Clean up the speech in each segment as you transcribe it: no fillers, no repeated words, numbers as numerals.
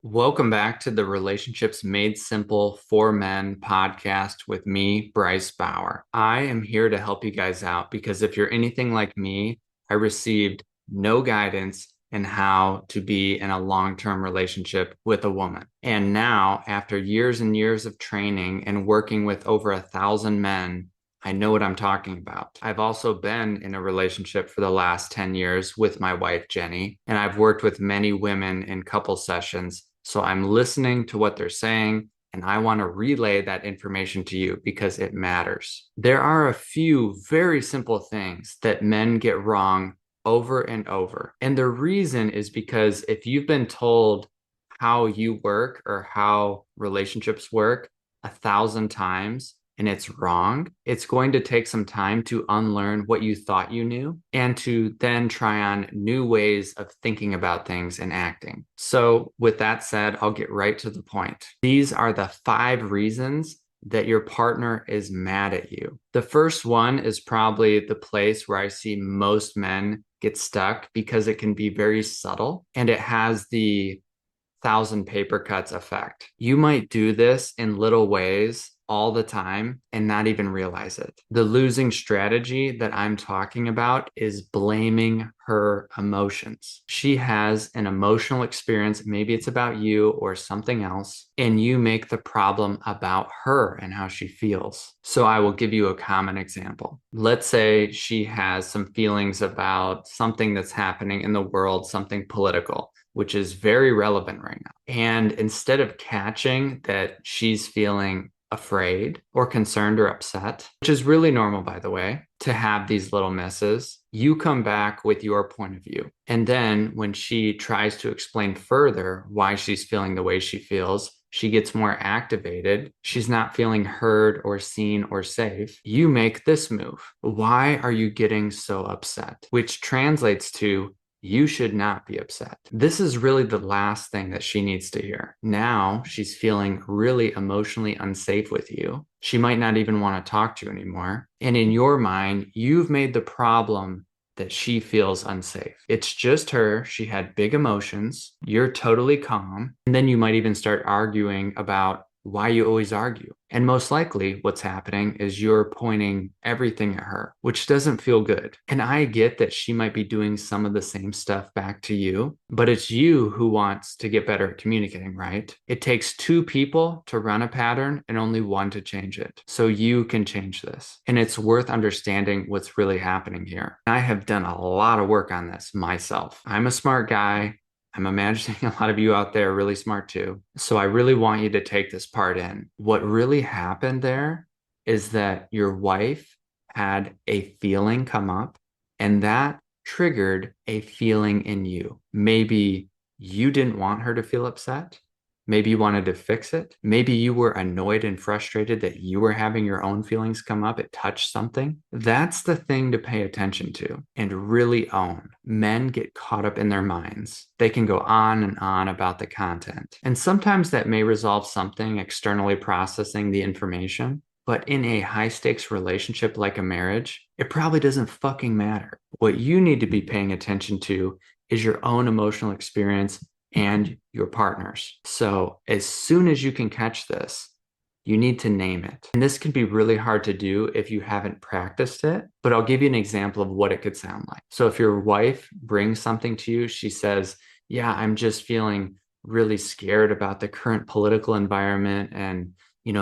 Welcome back to the Relationships Made Simple for Men podcast with me, Bryce Bauer. I am here to help you guys out because if you're anything like me, I received no guidance in how to be in a long-term relationship with a woman. And now, after years and years of training and working with over 1,000 men, I know what I'm talking about. I've also been in a relationship for the last 10 years with my wife, Jenny, and I've worked with many women in couple sessions. So I'm listening to what they're saying, and I want to relay that information to you because it matters. There are a few very simple things that men get wrong over and over. And the reason is because if you've been told how you work or how relationships work 1,000 times, and it's wrong, it's going to take some time to unlearn what you thought you knew and to then try on new ways of thinking about things and acting. So, with that said, I'll get right to the point. These are the 5 reasons that your partner is mad at you. The first one is probably the place where I see most men get stuck because it can be very subtle and it has the thousand paper cuts effect. You might do this in little ways all the time and not even realize it. The losing strategy that I'm talking about is blaming her emotions. She has an emotional experience, maybe it's about you or something else, and you make the problem about her and how she feels. So I will give you a common example. Let's say she has some feelings about something that's happening in the world, something political, which is very relevant right now. And instead of catching that she's feeling afraid or concerned or upset, which is really normal, by the way, to have these little misses, you come back with your point of view. And then when she tries to explain further why she's feeling the way she feels, she gets more activated. She's not feeling heard or seen or safe. You make this move. Why are you getting so upset? Which translates to you should not be upset. This is really the last thing that she needs to hear. Now she's feeling really emotionally unsafe with you. She might not even want to talk to you anymore. And in your mind, you've made the problem that she feels unsafe. It's just her. She had big emotions. You're totally calm. And then you might even start arguing about why you always argue. And most likely, what's happening is you're pointing everything at her, which doesn't feel good. And I get that she might be doing some of the same stuff back to you, but it's you who wants to get better at communicating, right? It takes 2 people to run a pattern and only one to change it. So you can change this. And it's worth understanding what's really happening here. I have done a lot of work on this myself. I'm a smart guy. I'm imagining a lot of you out there are really smart too. So I really want you to take this part in. What really happened there is that your wife had a feeling come up and that triggered a feeling in you. Maybe you didn't want her to feel upset. Maybe you wanted to fix it. Maybe you were annoyed and frustrated that you were having your own feelings come up. It touched something. That's the thing to pay attention to and really own. Men get caught up in their minds. They can go on and on about the content. And sometimes that may resolve something externally processing the information. But in a high stakes relationship like a marriage, it probably doesn't fucking matter. What you need to be paying attention to is your own emotional experience and your partners. So as soon as you can catch this, you need to name it. And this can be really hard to do if you haven't practiced it, but I'll give you an example of what it could sound like. So if your wife brings something to you, she says, yeah, I'm just feeling really scared about the current political environment and,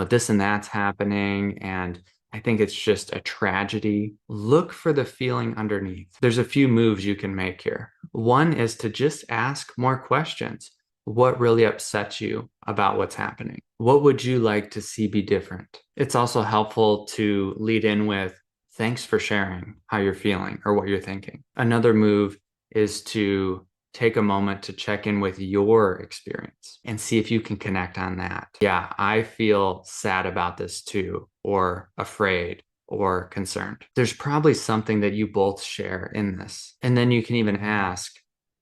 this and that's happening. And I think it's just a tragedy. Look for the feeling underneath. There's a few moves you can make here. One is to just ask more questions. What really upsets you about what's happening? What would you like to see be different? It's also helpful to lead in with, thanks for sharing how you're feeling or what you're thinking. Another move is to take a moment to check in with your experience and see if you can connect on that. Yeah, I feel sad about this too, or afraid or concerned. There's probably something that you both share in this. And then you can even ask,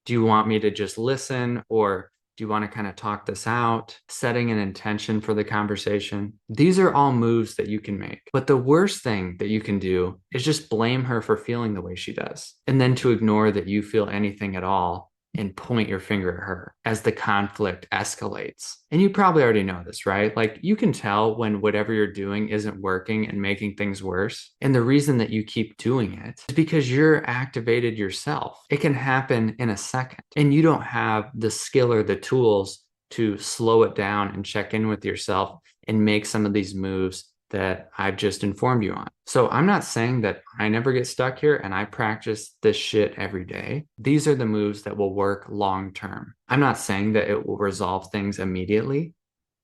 do you want me to just listen or do you want to kind of talk this out? Setting an intention for the conversation. These are all moves that you can make. But the worst thing that you can do is just blame her for feeling the way she does. And then to ignore that you feel anything at all and point your finger at her as the conflict escalates. And you probably already know this, right? Like you can tell when whatever you're doing isn't working and making things worse. And the reason that you keep doing it is because you're activated yourself. It can happen in a second, and you don't have the skill or the tools to slow it down and check in with yourself and make some of these moves that I've just informed you on. So I'm not saying that I never get stuck here and I practice this shit every day. These are the moves that will work long term. I'm not saying that it will resolve things immediately,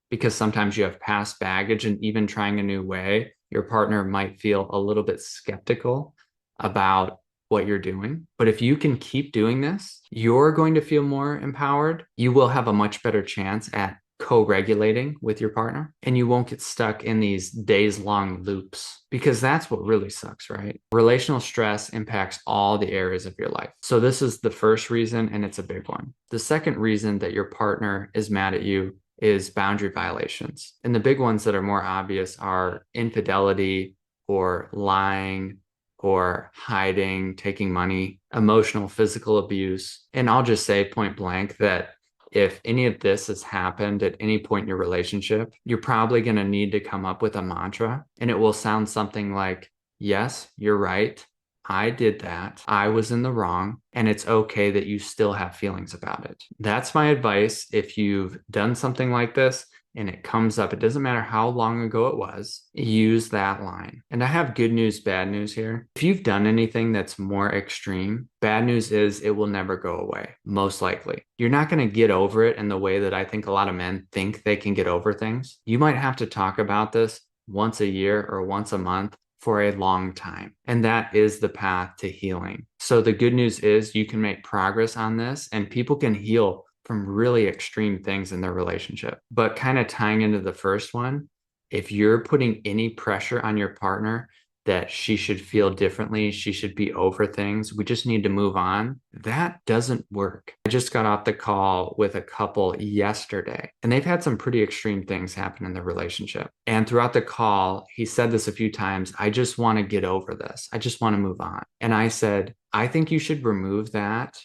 because sometimes you have past baggage, and even trying a new way, your partner might feel a little bit skeptical about what you're doing. But if you can keep doing this, you're going to feel more empowered. You will have a much better chance at co-regulating with your partner, and you won't get stuck in these days-long loops, because that's what really sucks, right? Relational stress impacts all the areas of your life. So this is the first reason, and it's a big one. The second reason that your partner is mad at you is boundary violations. And the big ones that are more obvious are infidelity or lying or hiding, taking money, emotional, physical abuse. And I'll just say point blank that if any of this has happened at any point in your relationship, you're probably going to need to come up with a mantra, and it will sound something like, yes, you're right. I did that. I was in the wrong, and it's okay that you still have feelings about it. That's my advice. If you've done something like this and it comes up, it doesn't matter how long ago it was, use that line. And I have good news, bad news here. If you've done anything that's more extreme, bad news is it will never go away, most likely. You're not going to get over it in the way that I think a lot of men think they can get over things. You might have to talk about this once a year or once a month for a long time. And that is the path to healing. So the good news is you can make progress on this, and people can heal from really extreme things in their relationship. But kind of tying into the first one, if you're putting any pressure on your partner that she should feel differently, she should be over things, we just need to move on, that doesn't work. I just got off the call with a couple yesterday, and they've had some pretty extreme things happen in their relationship. And throughout the call, he said this a few times, I just want to get over this. I just want to move on. And I said, I think you should remove that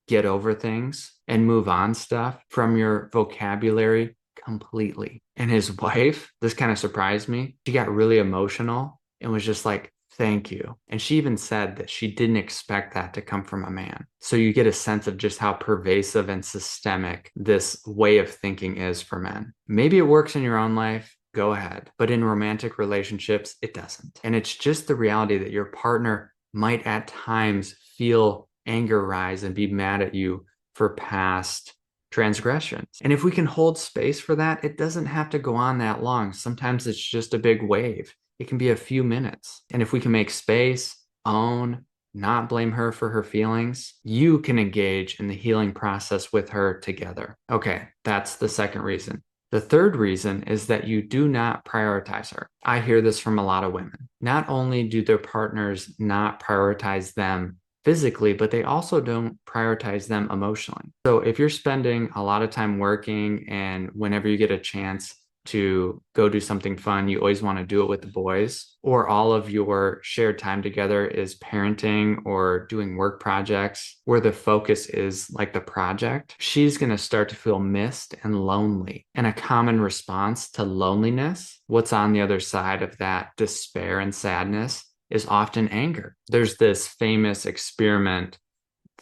get over things and move on stuff from your vocabulary completely. And his wife, this kind of surprised me. She got really emotional and was just like, thank you. And she even said that she didn't expect that to come from a man. So you get a sense of just how pervasive and systemic this way of thinking is for men. Maybe it works in your own life. Go ahead. But in romantic relationships, it doesn't. And it's just the reality that your partner might at times feel anger rise and be mad at you for past transgressions. And if we can hold space for that, it doesn't have to go on that long. Sometimes it's just a big wave. It can be a few minutes. And if we can make space, own, not blame her for her feelings, you can engage in the healing process with her together. Okay, that's the second reason. The third reason is that you do not prioritize her. I hear this from a lot of women. Not only do their partners not prioritize them physically, but they also don't prioritize them emotionally. So if you're spending a lot of time working, and whenever you get a chance to go do something fun, you always want to do it with the boys, or all of your shared time together is parenting or doing work projects where the focus is like the project, she's going to start to feel missed and lonely. And a common response to loneliness, what's on the other side of that despair and sadness, is often anger. There's this famous experiment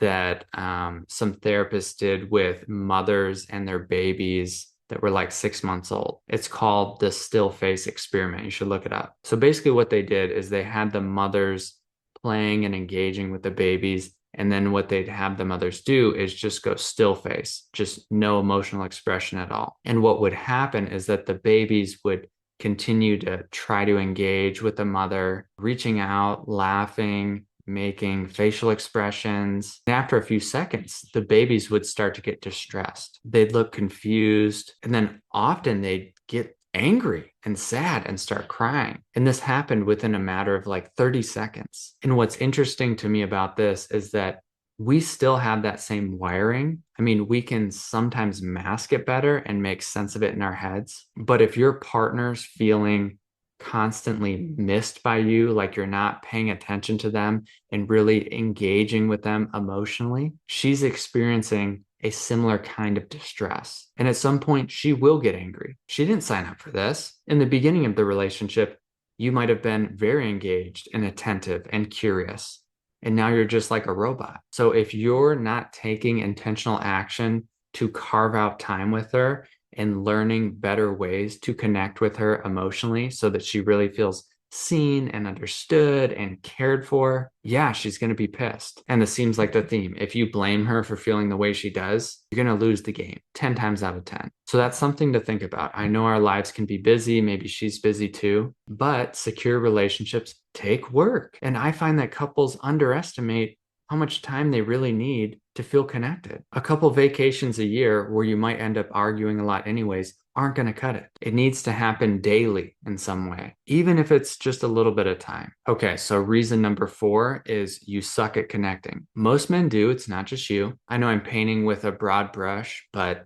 that some therapists did with mothers and their babies that were like 6 months old. It's called the still face experiment. You should look it up. So basically what they did is they had the mothers playing and engaging with the babies. And then what they'd have the mothers do is just go still face, just no emotional expression at all. And what would happen is that the babies would continue to try to engage with the mother, reaching out, laughing, making facial expressions. And after a few seconds, the babies would start to get distressed. They'd look confused, and then often they'd get angry and sad and start crying. And this happened within a matter of like 30 seconds. And what's interesting to me about this is that we still have that same wiring. I mean, we can sometimes mask it better and make sense of it in our heads. But if your partner's feeling constantly missed by you, like you're not paying attention to them and really engaging with them emotionally, she's experiencing a similar kind of distress. And at some point, she will get angry. She didn't sign up for this. In the beginning of the relationship, you might have been very engaged and attentive and curious. And now you're just like a robot. So if you're not taking intentional action to carve out time with her and learning better ways to connect with her emotionally so that she really feels seen and understood and cared for, yeah, she's going to be pissed. And this seems like the theme. If you blame her for feeling the way she does, you're going to lose the game 10 times out of 10. So that's something to think about. I know our lives can be busy. Maybe she's busy too, but secure relationships take work. And I find that couples underestimate how much time they really need to feel connected. A couple vacations a year where you might end up arguing a lot anyways aren't going to cut it. It needs to happen daily in some way, even if it's just a little bit of time. Okay, so reason number 4 is you suck at connecting. Most men do, it's not just you. I know I'm painting with a broad brush, but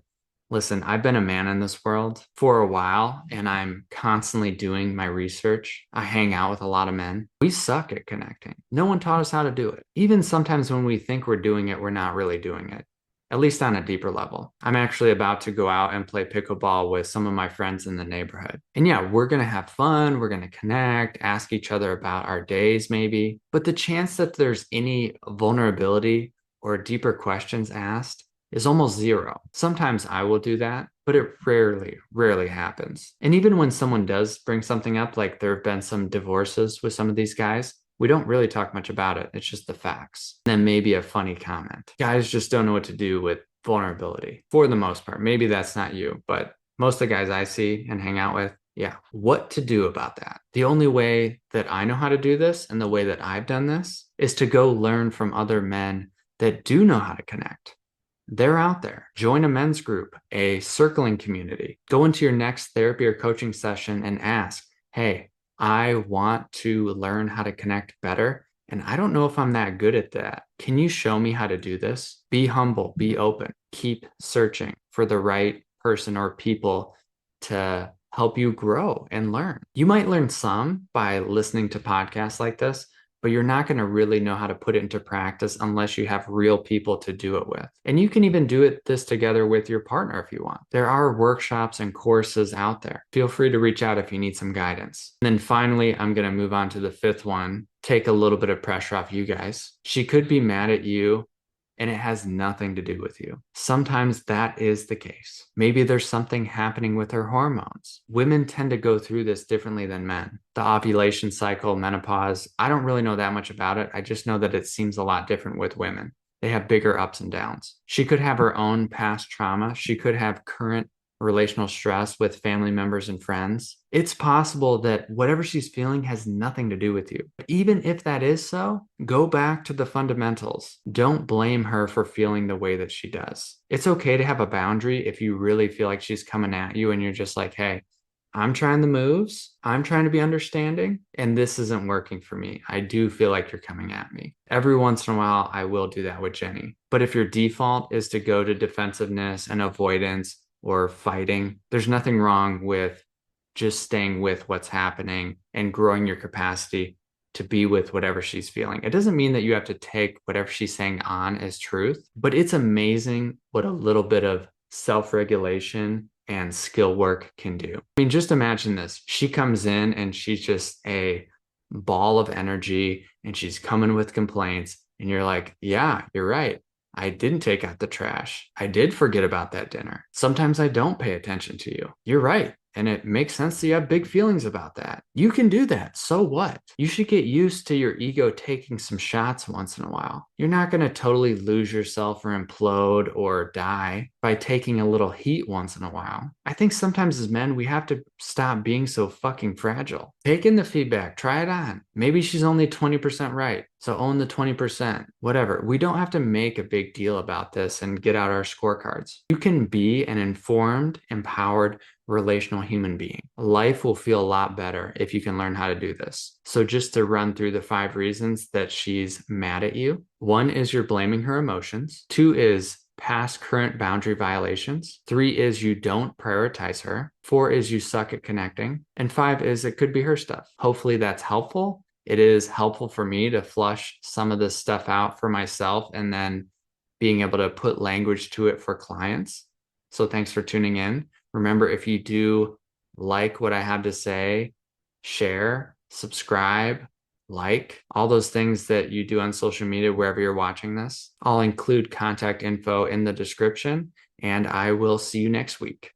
listen, I've been a man in this world for a while and I'm constantly doing my research. I hang out with a lot of men. We suck at connecting. No one taught us how to do it. Even sometimes when we think we're doing it, we're not really doing it, at least on a deeper level. I'm actually about to go out and play pickleball with some of my friends in the neighborhood. And yeah, we're going to have fun. We're going to connect, ask each other about our days, maybe. But the chance that there's any vulnerability or deeper questions asked is almost zero. Sometimes I will do that, but it rarely happens. And even when someone does bring something up, like there have been some divorces with some of these guys, we don't really talk much about it. It's just the facts. And then maybe a funny comment. Guys just don't know what to do with vulnerability for the most part. Maybe that's not you, but most of the guys I see and hang out with, yeah, what to do about that? The only way that I know how to do this and the way that I've done this is to go learn from other men that do know how to connect. They're out there. Join a men's group, a circling community. Go into your next therapy or coaching session and ask, hey, I want to learn how to connect better. And I don't know if I'm that good at that. Can you show me how to do this? Be humble, be open, keep searching for the right person or people to help you grow and learn. You might learn some by listening to podcasts like this, but you're not going to really know how to put it into practice unless you have real people to do it with. And you can even do this together with your partner if you want. There are workshops and courses out there. Feel free to reach out if you need some guidance. And then finally, I'm going to move on to the 5th one. Take a little bit of pressure off you guys. She could be mad at you and it has nothing to do with you. Sometimes that is the case. Maybe there's something happening with her hormones. Women tend to go through this differently than men. The ovulation cycle, menopause, I don't really know that much about it. I just know that it seems a lot different with women. They have bigger ups and downs. She could have her own past trauma. She could have current relational stress with family members and friends. It's possible that whatever she's feeling has nothing to do with you. Even if that is so, go back to the fundamentals. Don't blame her for feeling the way that she does. It's okay to have a boundary if you really feel like she's coming at you and you're just like, hey, I'm trying the moves. I'm trying to be understanding, and this isn't working for me. I do feel like you're coming at me. Every once in a while, I will do that with Jenny. But if your default is to go to defensiveness and avoidance or fighting, there's nothing wrong with just staying with what's happening and growing your capacity to be with whatever she's feeling. It doesn't mean that you have to take whatever she's saying on as truth, but it's amazing what a little bit of self-regulation and skill work can do. I mean, just imagine this. She comes in and she's just a ball of energy and she's coming with complaints. And you're like, yeah, you're right. I didn't take out the trash. I did forget about that dinner. Sometimes I don't pay attention to you. You're right. And it makes sense that you have big feelings about that. You can do that. So what? You should get used to your ego taking some shots once in a while. You're not going to totally lose yourself or implode or die by taking a little heat once in a while. I think sometimes as men, we have to stop being so fucking fragile. Take in the feedback. Try it on. Maybe she's only 20% right. So own the 20%, whatever. We don't have to make a big deal about this and get out our scorecards. You can be an informed, empowered, relational human being. Life will feel a lot better if you can learn how to do this. So just to run through the 5 reasons that she's mad at you. 1 is you're blaming her emotions. 2 is past current boundary violations. 3 is you don't prioritize her. 4 is you suck at connecting. And 5 is it could be her stuff. Hopefully that's helpful. It is helpful for me to flush some of this stuff out for myself and then being able to put language to it for clients. So thanks for tuning in. Remember, if you do like what I have to say, share, subscribe, like all those things that you do on social media, wherever you're watching this. I'll include contact info in the description, and I will see you next week.